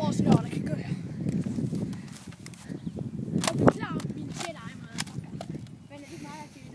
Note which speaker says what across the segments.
Speaker 1: Wars nørder kan gøre. Og beklager min Jedi-mad. Men er det meget af Jedi?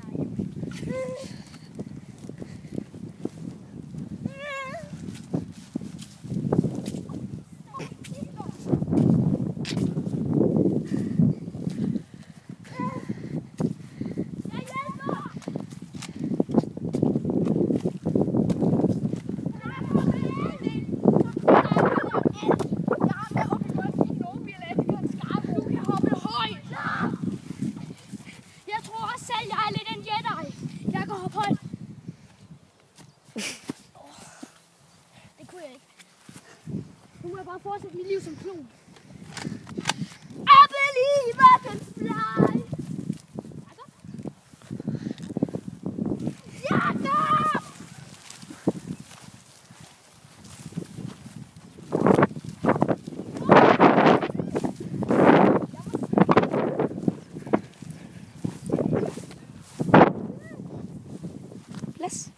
Speaker 1: Det kunne jeg ikke. Nu må jeg bare fortsætte mit liv som klon. I believe I can fly. Jakob!
Speaker 2: Plads.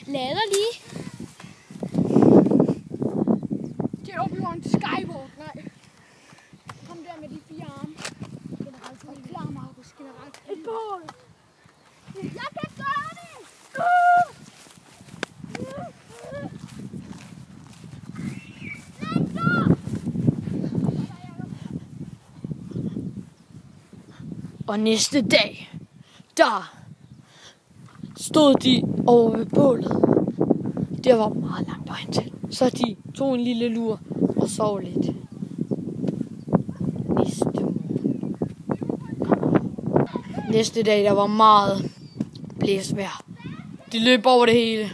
Speaker 1: Lader lige. Det er Obi-Wan Skywalker. Nej. Kom der med de 4 arme. Generelt. Og klar, Markus. Generelt. Et bål. Jeg kan gøre det!
Speaker 2: Og næste dag, der stod de over ved bålet. Det var meget langt vejen til. Så de tog en lille lur og sov lidt. Næste dag, der var meget blæsvejr. De løb over det hele.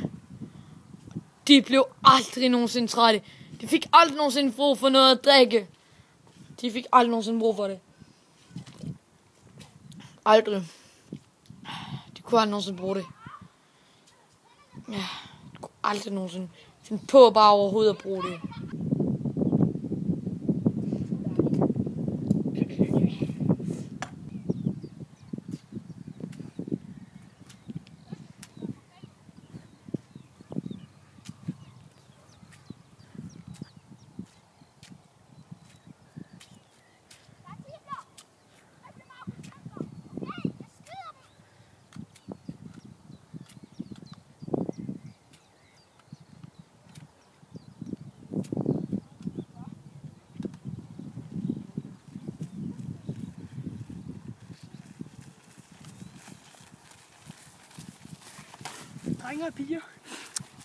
Speaker 2: De blev aldrig nogensinde trætte. De fik aldrig nogensinde brug for noget at drikke. De fik aldrig nogensinde brug for det. Aldrig. De kunne aldrig nogensinde bruge det. Ja, de kunne aldrig nogensinde finde på bare overhovedet at bruge det.
Speaker 1: Drenge og piger.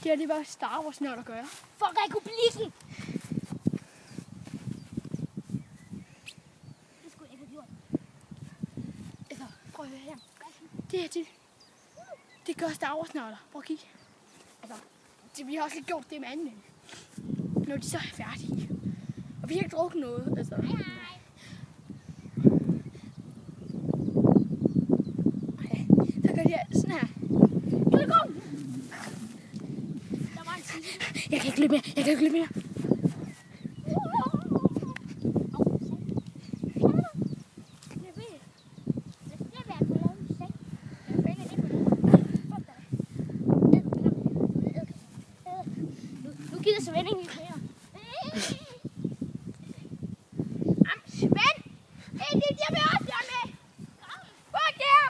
Speaker 1: Det her, det var Star Wars nørder at gøre. For republikken! Det skulle jeg ikke have gjort. Altså, prøv at høre her. Det her, det gør Star Wars nørder. Prøv at kigge. Altså, vi har også lidt gjort det med anden. Når de så er færdige. Og vi har ikke drukket noget. Altså. Okay. Så gør de her sådan her. Jeg kan ikke løbe mere. Jeg kan ikke løbe mere. Nu gider Svending ikke mere. Svend! Det jeg vil også gøre med. Fuck yeah!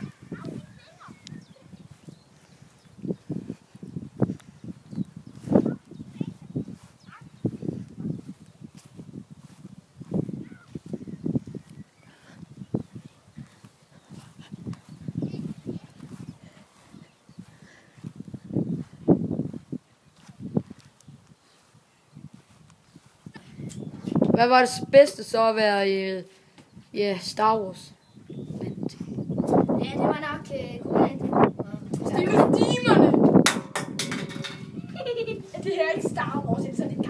Speaker 2: Hvad var det bedste så at være i Star Wars?
Speaker 1: Ja, det var nok
Speaker 2: Steve-Demerne!
Speaker 1: det her er ikke Star Wars, det er sådan et